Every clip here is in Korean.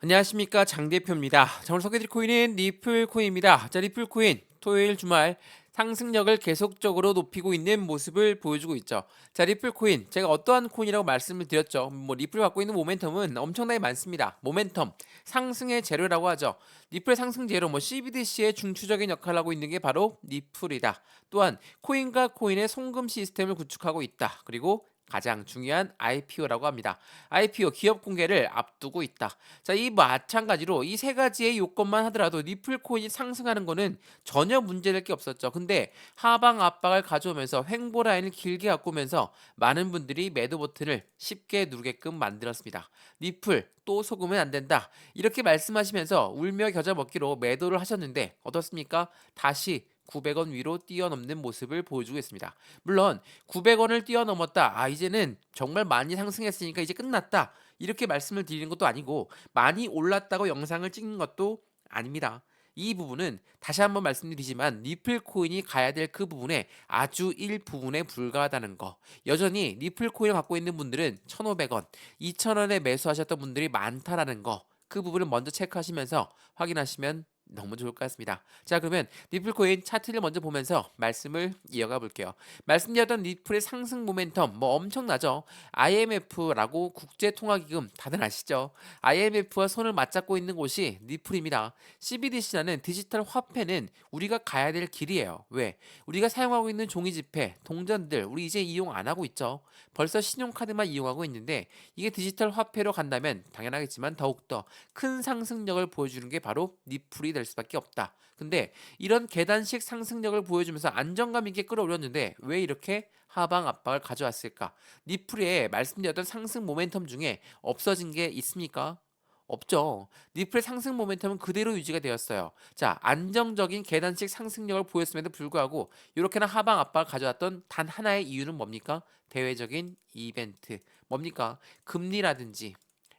안녕하십니까 장 대표입니다. 자, 오늘 소개드릴 코인은 리플 코인입니다. 자, 리플 코인 토요일 주말 상승력을 계속적으로 높이고 있는 모습을 보여주고 있죠. 자, 리플 코인 제가 어떠한 코인이라고 말씀을 드렸죠. 리플이 갖고 있는 모멘텀은 엄청나게 많습니다. 모멘텀 상승의 재료라고 하죠. 리플의 상승 재료 CBDC의 중추적인 역할을 하고 있는 게 바로 리플이다. 또한 코인과 코인의 송금 시스템을 구축하고 있다. 그리고 가장 중요한 IPO라고 합니다. IPO 기업 공개를 앞두고 있다. 자, 이 마찬가지로 이 세 가지의 요건만 하더라도 리플 코인이 상승하는 거는 전혀 문제될 게 없었죠. 근데 하방 압박을 가져오면서 횡보 라인을 길게 갖고 오면서 많은 분들이 매도 버튼을 쉽게 누르게끔 만들었습니다. 리플 또 속으면 안 된다. 이렇게 말씀하시면서 울며 겨자 먹기로 매도를 하셨는데 어떻습니까? 다시 900원 위로 뛰어넘는 모습을 보여주고 있습니다. 물론 900원을 뛰어넘었다. 이제는 정말 많이 상승했으니까 이제 끝났다. 이렇게 말씀을 드리는 것도 아니고 많이 올랐다고 영상을 찍는 것도 아닙니다. 이 부분은 다시 한번 말씀드리지만 리플 코인이 가야 될 그 부분에 아주 일부분에 불과하다는 거. 여전히 리플 코인을 갖고 있는 분들은 1,500원, 2,000원에 매수하셨던 분들이 많다라는 거. 그 부분을 먼저 체크하시면서 확인하시면 너무 좋을 것 같습니다. 자, 그러면 리플코인 차트를 먼저 보면서 말씀을 이어가 볼게요. 말씀드렸던 리플의 상승 모멘텀 엄청나죠. IMF라고 국제통화기금 다들 아시죠? IMF와 손을 맞잡고 있는 곳이 리플입니다. CBDC라는 디지털 화폐는 우리가 가야 될 길이에요. 왜? 우리가 사용하고 있는 종이지폐, 동전들 우리 이제 이용 안 하고 있죠. 벌써 신용카드만 이용하고 있는데 이게 디지털 화폐로 간다면 당연하겠지만 더욱더 큰 상승력을 보여주는 게 바로 리플이 될 수밖에 없다. 근데 이런 계단식 상승력을 보여주면서 안정감 있게 끌어올렸는데 왜 이렇게 하방 압박을 가져왔을까? 리플의 말씀드렸던 상승 모멘텀 중에 없어진 게 있습니까? 없죠. 리플의 상승 모멘텀은 그대로 유지가 되었어요. 자, 안정적인 계단식 상승력을 보였음에도 불구하고 이렇게나 하방 압박을 가져왔던 단 하나의 이유는 뭡니까? 대외적인 이벤트. 뭡니까? 금리라든지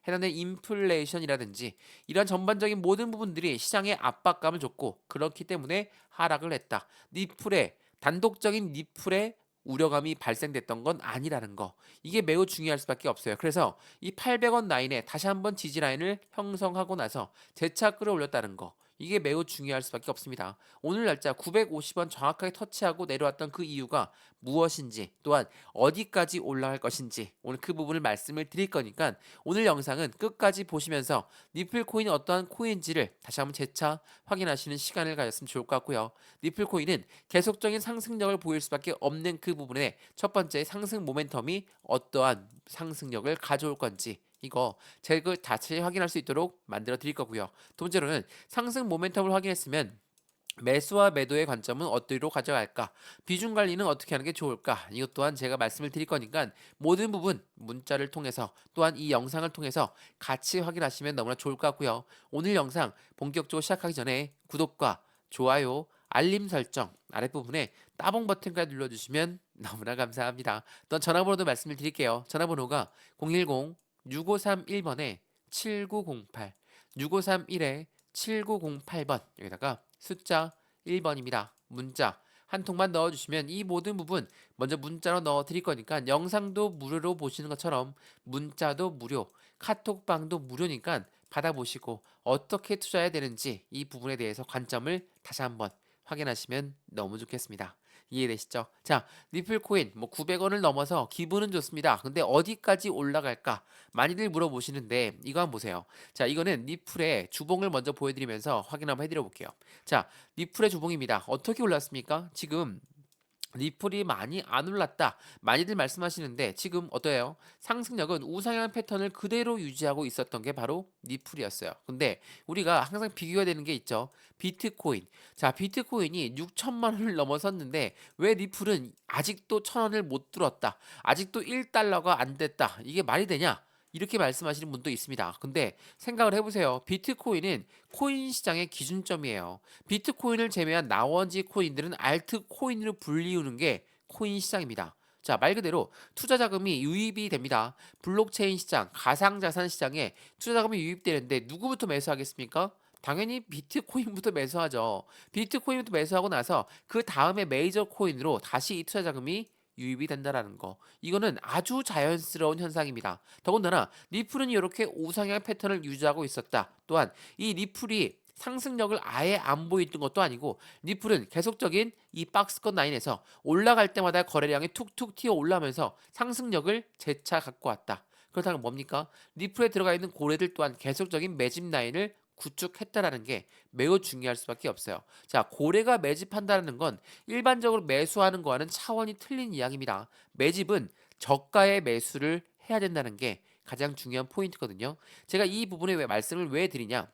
해당된 인플레이션이라든지 이런 전반적인 모든 부분들이 시장에 압박감을 줬고 그렇기 때문에 하락을 했다. 리플의 단독적인 리플의 우려감이 발생됐던 건 아니라는 거. 이게 매우 중요할 수밖에 없어요. 그래서 이 800원 라인에 다시 한번 지지 라인을 형성하고 나서 재차 끌어올렸다는 거. 이게 매우 중요할 수밖에 없습니다. 오늘 날짜 950원 정확하게 터치하고 내려왔던 그 이유가 무엇인지 또한 어디까지 올라갈 것인지 오늘 그 부분을 말씀을 드릴 거니까 오늘 영상은 끝까지 보시면서 리플 코인이 어떠한 코인인지를 다시 한번 재차 확인하시는 시간을 가졌으면 좋을 것 같고요. 리플 코인은 계속적인 상승력을 보일 수밖에 없는 그 부분에 첫 번째 상승 모멘텀이 어떠한 상승력을 가져올 건지 이거 제가 자세히 확인할 수 있도록 만들어 드릴 거고요. 두 번째로는 상승 모멘텀을 확인했으면 매수와 매도의 관점은 어디로 가져갈까? 비중 관리는 어떻게 하는 게 좋을까? 이것 또한 제가 말씀을 드릴 거니까 모든 부분 문자를 통해서 또한 이 영상을 통해서 같이 확인하시면 너무나 좋을 것 같고요. 오늘 영상 본격적으로 시작하기 전에 구독과 좋아요, 알림 설정 아랫부분에 따봉 버튼까지 눌러주시면 너무나 감사합니다. 또 전화번호도 말씀을 드릴게요. 전화번호가 010-6531번에 7908, 6531에 7908번 여기다가 숫자 1번입니다. 문자 한 통만 넣어주시면 이 모든 부분 먼저 문자로 넣어 드릴 거니까 영상도 무료로 보시는 것처럼 문자도 무료, 카톡방도 무료니까 받아보시고 어떻게 투자해야 되는지 이 부분에 대해서 관점을 다시 한번 확인하시면 너무 좋겠습니다. 이해되시죠? 자, 리플 코인 900원을 넘어서 기분은 좋습니다. 근데 어디까지 올라갈까? 많이들 물어보시는데 이거 한번 보세요. 자, 이거는 리플의 주봉을 먼저 보여드리면서 확인 한번 해드려 볼게요. 자, 리플의 주봉입니다. 어떻게 올랐습니까? 지금 리플이 많이 안 올랐다. 많이들 말씀하시는데 지금 어떠해요? 상승력은 우상향 패턴을 그대로 유지하고 있었던 게 바로 리플이었어요. 근데 우리가 항상 비교가 되는 게 있죠. 비트코인. 자, 비트코인이 6천만 원을 넘어섰는데 왜 리플은 아직도 1,000원을 못 뚫었다. 아직도 1달러가 안 됐다. 이게 말이 되냐? 이렇게 말씀하시는 분도 있습니다. 근데 생각을 해보세요. 비트코인은 코인 시장의 기준점이에요. 비트코인을 제외한 나머지 코인들은 알트코인으로 불리우는 게 코인 시장입니다. 자, 말 그대로 투자 자금이 유입이 됩니다. 블록체인 시장, 가상자산 시장에 투자 자금이 유입되는데 누구부터 매수하겠습니까? 당연히 비트코인부터 매수하죠. 비트코인부터 매수하고 나서 그 다음에 메이저 코인으로 다시 이 투자 자금이 유입이 된다라는 거. 이거는 아주 자연스러운 현상입니다. 더군다나 리플은 이렇게 우상향 패턴을 유지하고 있었다. 또한 이 리플이 상승력을 아예 안 보이던 것도 아니고 리플은 계속적인 이 박스권 라인에서 올라갈 때마다 거래량이 툭툭 튀어 올라오면서 상승력을 재차 갖고 왔다. 그렇다면 뭡니까? 리플에 들어가 있는 고래들 또한 계속적인 매집 라인을 구축했다라는 게 매우 중요할 수밖에 없어요. 자, 고래가 매집한다는 건 일반적으로 매수하는 거와는 차원이 틀린 이야기입니다. 매집은 저가의 매수를 해야 된다는 게 가장 중요한 포인트거든요. 제가 이 부분에 왜 말씀을 왜 드리냐?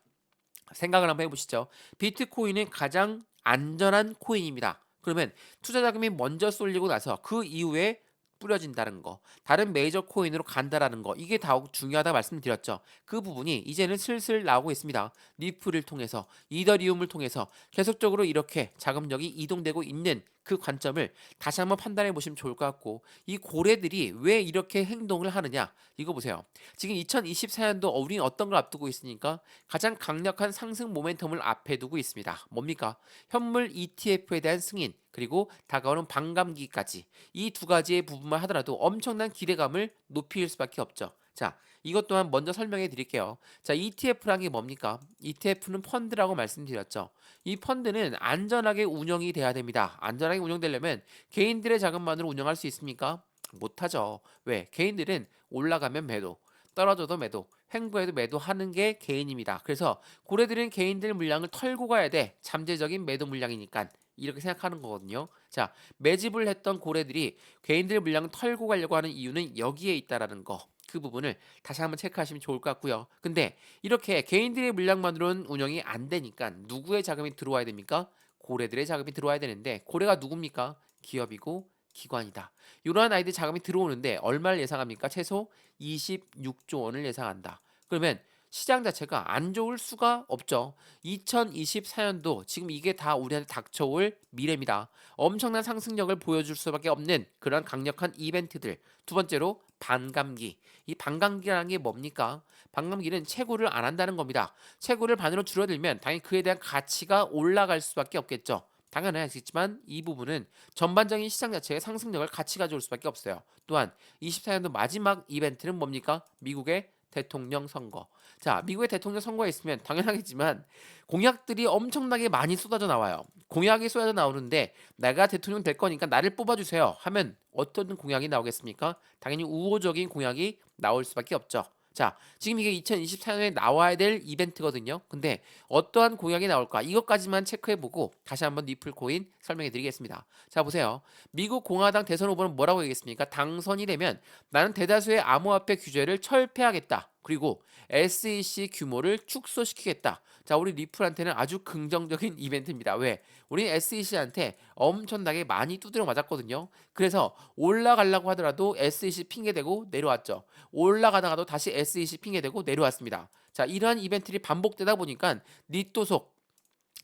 생각을 한번 해보시죠. 비트코인은 가장 안전한 코인입니다. 그러면 투자 자금이 먼저 쏠리고 나서 그 이후에 뿌려진다는 거, 다른 메이저 코인으로 간다라는 거, 이게 더욱 중요하다 말씀드렸죠. 그 부분이 이제는 슬슬 나오고 있습니다. 리플을 통해서, 이더리움을 통해서 계속적으로 이렇게 자금력이 이동되고 있는 그 관점을 다시 한번 판단해 보시면 좋을 것 같고, 이 고래들이 왜 이렇게 행동을 하느냐, 이거 보세요. 지금 2024년도 우리는 어떤 걸 앞두고 있으니까 가장 강력한 상승 모멘텀을 앞에 두고 있습니다. 뭡니까? 현물 ETF에 대한 승인, 그리고 다가오는 반감기까지 이 두 가지의 부분만 하더라도 엄청난 기대감을 높일 수밖에 없죠. 자, 이것 또한 먼저 설명해 드릴게요. 자, ETF라는 게 뭡니까? ETF는 펀드라고 말씀드렸죠. 이 펀드는 안전하게 운영이 돼야 됩니다. 안전하게 운영되려면 개인들의 자금만으로 운영할 수 있습니까? 못하죠. 왜? 개인들은 올라가면 매도, 떨어져도 매도, 횡보해도 매도하는 게 개인입니다. 그래서 고래들은 개인들 물량을 털고 가야 돼. 잠재적인 매도 물량이니까. 이렇게 생각하는 거거든요. 자, 매집을 했던 고래들이 개인들 물량을 털고 가려고 하는 이유는 여기에 있다라는 거. 그 부분을 다시 한번 체크하시면 좋을 것 같고요. 근데 이렇게 개인들의 물량만으로는 운영이 안 되니까 누구의 자금이 들어와야 됩니까? 고래들의 자금이 들어와야 되는데 고래가 누굽니까? 기업이고 기관이다. 이러한 아이들 자금이 들어오는데 얼마를 예상합니까? 최소 26조 원을 예상한다. 그러면 시장 자체가 안 좋을 수가 없죠. 2024년도 지금 이게 다 우리한테 닥쳐올 미래입니다. 엄청난 상승력을 보여줄 수밖에 없는 그런 강력한 이벤트들. 두 번째로 반감기. 이 반감기라는 게 뭡니까? 반감기는 채굴을 안 한다는 겁니다. 채굴을 반으로 줄어들면 당연히 그에 대한 가치가 올라갈 수밖에 없겠죠. 당연하겠지만 이 부분은 전반적인 시장 자체의 상승력을 같이 가져올 수밖에 없어요. 또한 24년도 마지막 이벤트는 뭡니까? 미국의 대통령 선거. 자, 미국의 대통령 선거에 있으면 당연하겠지만 공약들이 엄청나게 많이 쏟아져 나와요. 공약이 쏟아져 나오는데 내가 대통령 될 거니까 나를 뽑아주세요 하면 어떤 공약이 나오겠습니까? 당연히 우호적인 공약이 나올 수밖에 없죠. 자, 지금 이게 2024년에 나와야 될 이벤트거든요. 근데 어떠한 공약이 나올까? 이것까지만 체크해보고 다시 한번 리플 코인 설명해 드리겠습니다. 자, 보세요. 미국 공화당 대선 후보는 뭐라고 얘기했습니까? 당선이 되면 나는 대다수의 암호화폐 규제를 철폐하겠다. 그리고 SEC 규모를 축소시키겠다. 자, 우리 리플한테는 아주 긍정적인 이벤트입니다. 왜? 우리 SEC한테 엄청나게 많이 두드려 맞았거든요. 그래서 올라가려고 하더라도 SEC 핑계대고 내려왔죠. 올라가다가도 다시 SEC 핑계대고 내려왔습니다. 자, 이러한 이벤트들이 반복되다 보니까 니또속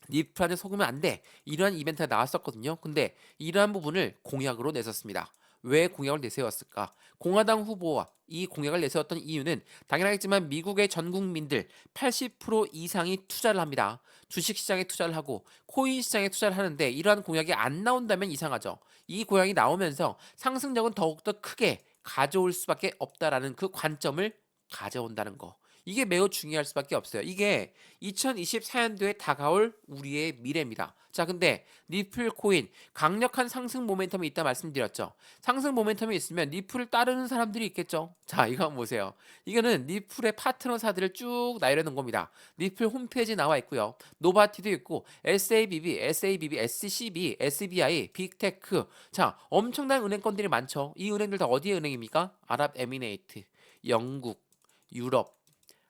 리플한테 속으면 안 돼. 이러한 이벤트가 나왔었거든요. 근데 이러한 부분을 공약으로 내섰습니다. 왜 공약을 내세웠을까? 공화당 후보와 이 공약을 내세웠던 이유는 당연하겠지만 미국의 전 국민들 80% 이상이 투자를 합니다. 주식 시장에 투자를 하고 코인 시장에 투자를 하는데 이러한 공약이 안 나온다면 이상하죠. 이 공약이 나오면서 상승력은 더욱더 크게 가져올 수밖에 없다라는 그 관점을 가져온다는 거. 이게 매우 중요할 수밖에 없어요. 이게 2024년도에 다가올 우리의 미래입니다. 자, 근데 리플 코인 강력한 상승 모멘텀이 있다 말씀드렸죠. 상승 모멘텀이 있으면 리플을 따르는 사람들이 있겠죠. 자, 이거 한번 보세요. 이거는 리플의 파트너사들을 쭉 나열해 놓은 겁니다. 리플 홈페이지에 나와 있고요. 노바티도 있고 SABB, SCB, SBI, 빅테크. 자, 엄청난 은행권들이 많죠. 이 은행들 다 어디의 은행입니까? 아랍에미레이트, 영국, 유럽,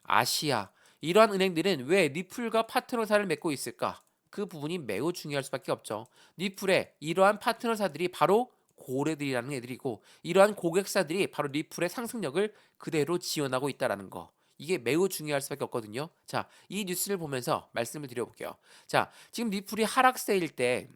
아시아. 이러한 은행들은 왜 리플과 파트너사를 맺고 있을까? 그 부분이 매우 중요할 수밖에 없죠. 리플의 이러한 파트너사들이 바로 고래들이라는 애들이고 이러한 고객사들이 바로 리플의 상승력을 그대로 지원하고 있다라는 거. 이게 매우 중요할 수밖에 없거든요. 자, 이 뉴스를 보면서 말씀을 드려볼게요. 자, 지금 리플이 하락세일 때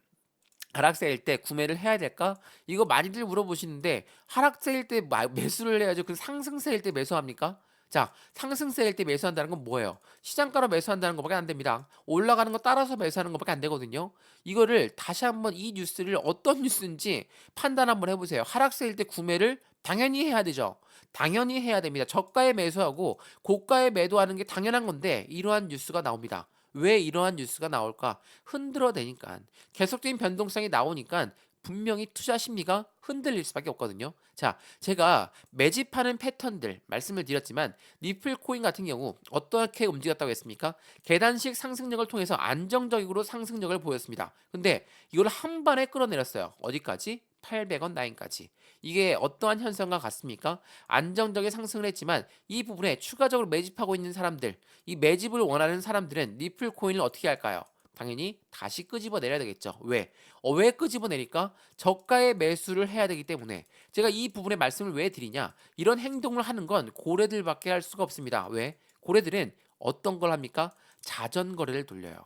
구매를 해야 될까? 이거 많이들 물어보시는데 하락세일 때 매수를 해야죠. 그 상승세일 때 매수합니까? 자, 상승세일 때 매수한다는 건 뭐예요? 시장가로 매수한다는 것밖에 안 됩니다. 올라가는 거 따라서 매수하는 것밖에 안 되거든요. 이거를 다시 한번 이 뉴스를 어떤 뉴스인지 판단 한번 해보세요. 하락세일 때 구매를 당연히 해야 되죠. 당연히 해야 됩니다. 저가에 매수하고 고가에 매도하는 게 당연한 건데 이러한 뉴스가 나옵니다. 왜 이러한 뉴스가 나올까? 흔들어대니까. 계속적인 변동성이 나오니까 분명히 투자 심리가 흔들릴 수밖에 없거든요. 자, 제가 매집하는 패턴들 말씀을 드렸지만 리플 코인 같은 경우 어떻게 움직였다고 했습니까? 계단식 상승력을 통해서 안정적으로 상승력을 보였습니다. 근데 이걸 한 번에 끌어내렸어요. 어디까지? 800원 라인까지. 이게 어떠한 현상과 같습니까? 안정적인 상승을 했지만 이 부분에 추가적으로 매집하고 있는 사람들, 이 매집을 원하는 사람들은 리플 코인을 어떻게 할까요? 당연히 다시 끄집어 내려야 되겠죠. 왜? 왜 끄집어 내릴까? 저가에 매수를 해야 되기 때문에. 제가 이 부분에 말씀을 왜 드리냐? 이런 행동을 하는 건 고래들밖에 할 수가 없습니다. 왜? 고래들은 어떤 걸 합니까? 자전거래를 돌려요.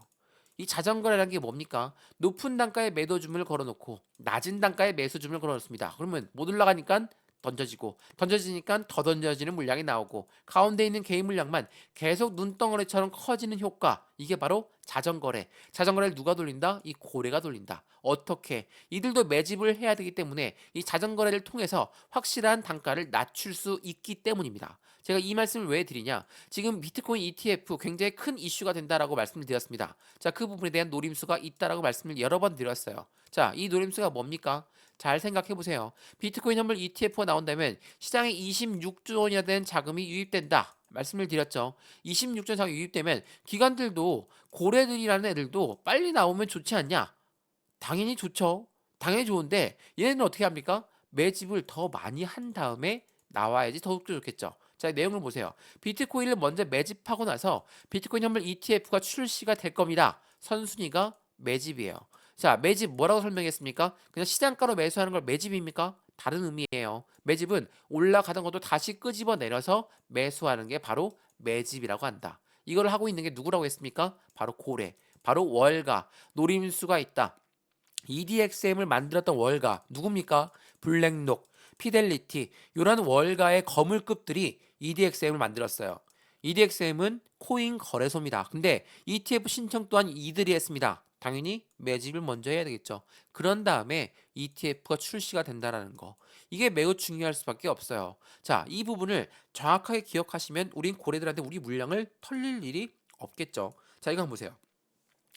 이 자전거래라는 게 뭡니까? 높은 단가에 매도 주문을 걸어놓고 낮은 단가에 매수 주문을 걸어놓습니다. 그러면 못 올라가니까 던져지고 던져지니까 더 던져지는 물량이 나오고 가운데 있는 개인 물량만 계속 눈덩어리처럼 커지는 효과, 이게 바로 자전거래. 자전거래를 누가 돌린다? 이 고래가 돌린다. 어떻게? 이들도 매집을 해야 되기 때문에 이 자전거래를 통해서 확실한 단가를 낮출 수 있기 때문입니다. 제가 이 말씀을 왜 드리냐? 지금 비트코인 ETF 굉장히 큰 이슈가 된다라고 말씀을 드렸습니다. 자, 그 부분에 대한 노림수가 있다라고 말씀을 여러 번 드렸어요. 자, 이 노림수가 뭡니까? 잘 생각해 보세요. 비트코인 현물 ETF가 나온다면 시장에 26조 원이나 되는 자금이 유입된다. 말씀을 드렸죠. 26조 자금이 유입되면 기관들도 고래들이라는 애들도 빨리 나오면 좋지 않냐? 당연히 좋죠. 당연히 좋은데 얘네는 어떻게 합니까? 매집을 더 많이 한 다음에 나와야지 더욱더 좋겠죠. 자, 내용을 보세요. 비트코인을 먼저 매집하고 나서 비트코인 현물 ETF가 출시가 될 겁니다. 선순위가 매집이에요. 자, 매집 뭐라고 설명했습니까? 그냥 시장가로 매수하는 걸 매집입니까? 다른 의미예요. 매집은 올라가던 것도 다시 끄집어 내려서 매수하는 게 바로 매집이라고 한다. 이걸 하고 있는 게 누구라고 했습니까? 바로 고래, 바로 월가, 노림수가 있다. EDXM을 만들었던 월가 누굽니까? 블랙록, 피델리티 이런 월가의 거물급들이 EDXM을 만들었어요. EDXM은 코인 거래소입니다. 근데 ETF 신청 또한 이들이 했습니다. 당연히 매집을 먼저 해야 되겠죠. 그런 다음에 ETF가 출시가 된다라는 거. 이게 매우 중요할 수밖에 없어요. 자, 이 부분을 정확하게 기억하시면 우린 고래들한테 우리 물량을 털릴 일이 없겠죠. 자, 이거 한번 보세요.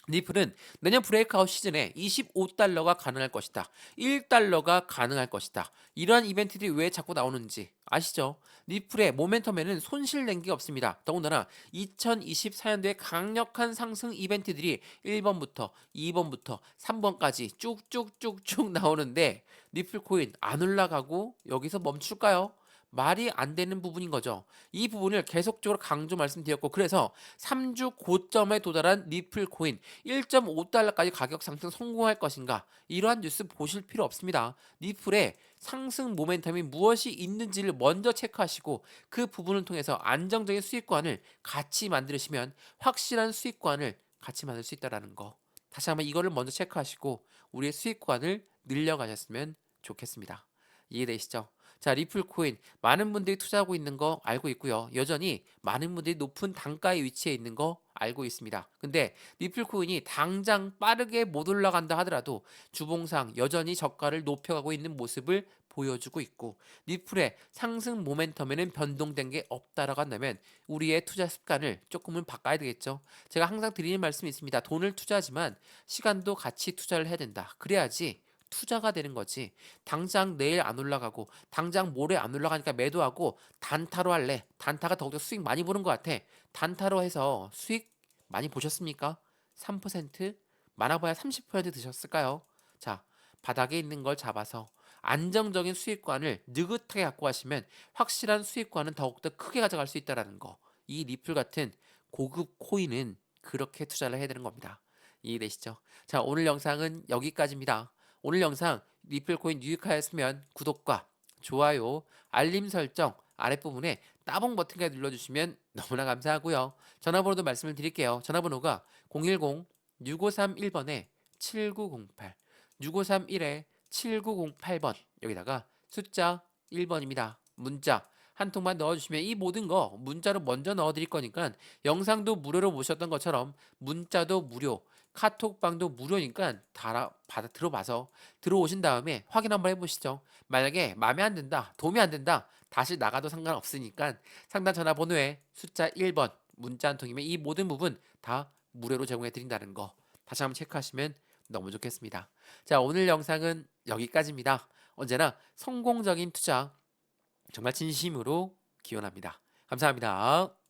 리플은 내년 브레이크아웃 시즌에 25달러가 가능할 것이다. 1달러가 가능할 것이다. 이러한 이벤트들이 왜 자꾸 나오는지 아시죠? 리플의 모멘텀에는 손실 낸 게 없습니다. 더군다나 2024년도에 강력한 상승 이벤트들이 1번부터 2번부터 3번까지 쭉쭉쭉쭉 나오는데 리플 코인 안 올라가고 여기서 멈출까요? 말이 안 되는 부분인 거죠. 이 부분을 계속적으로 강조 말씀드렸고 그래서 3주 고점에 도달한 리플 코인 1.5달러까지 가격 상승 성공할 것인가? 이러한 뉴스 보실 필요 없습니다. 리플의 상승 모멘텀이 무엇이 있는지를 먼저 체크하시고 그 부분을 통해서 안정적인 수익권을 같이 만드시면 확실한 수익권을 같이 만들 수 있다는 거. 다시 한번 이거를 먼저 체크하시고 우리의 수익권을 늘려가셨으면 좋겠습니다. 이해되시죠? 자, 리플 코인 많은 분들이 투자하고 있는 거 알고 있고요. 여전히 많은 분들이 높은 단가에 위치해 있는 거 알고 있습니다. 근데 리플 코인이 당장 빠르게 못 올라간다 하더라도 주봉상 여전히 저가를 높여가고 있는 모습을 보여주고 있고 리플의 상승 모멘텀에는 변동된 게 없다라고 한다면 우리의 투자 습관을 조금은 바꿔야 되겠죠. 제가 항상 드리는 말씀이 있습니다. 돈을 투자하지만 시간도 같이 투자를 해야 된다. 그래야지 투자가 되는 거지. 당장 내일 안 올라가고 당장 모레 안 올라가니까 매도하고 단타로 할래. 단타가 더욱더 수익 많이 보는 것 같아. 단타로 해서 수익 많이 보셨습니까? 3% 많아봐야 30% 드셨을까요? 자, 바닥에 있는 걸 잡아서 안정적인 수익관을 느긋하게 갖고 가시면 확실한 수익관은 더욱더 크게 가져갈 수 있다는 거. 이 리플 같은 고급 코인은 그렇게 투자를 해야 되는 겁니다. 이해되시죠? 자, 오늘 영상은 여기까지입니다. 오늘 영상 리플코인 유익하였으면 구독과 좋아요, 알림 설정 아랫부분에 따봉 버튼까지 눌러주시면 너무나 감사하고요. 전화번호도 말씀을 드릴게요. 전화번호가 010-6531번에 7908, 6531에 7908번 여기다가 숫자 1번입니다. 문자 한 통만 넣어주시면 이 모든 거 문자로 먼저 넣어드릴 거니까 영상도 무료로 보셨던 것처럼 문자도 무료, 카톡방도 무료니까 받아 들어봐서 들어오신 다음에 확인 한번 해보시죠. 만약에 마음에 안 든다, 도움이 안 된다, 다시 나가도 상관없으니까 상담 전화번호에 숫자 1번 문자 한 통이면 이 모든 부분 다 무료로 제공해 드린다는 거 다시 한번 체크하시면 너무 좋겠습니다. 자, 오늘 영상은 여기까지입니다. 언제나 성공적인 투자 정말 진심으로 기원합니다. 감사합니다.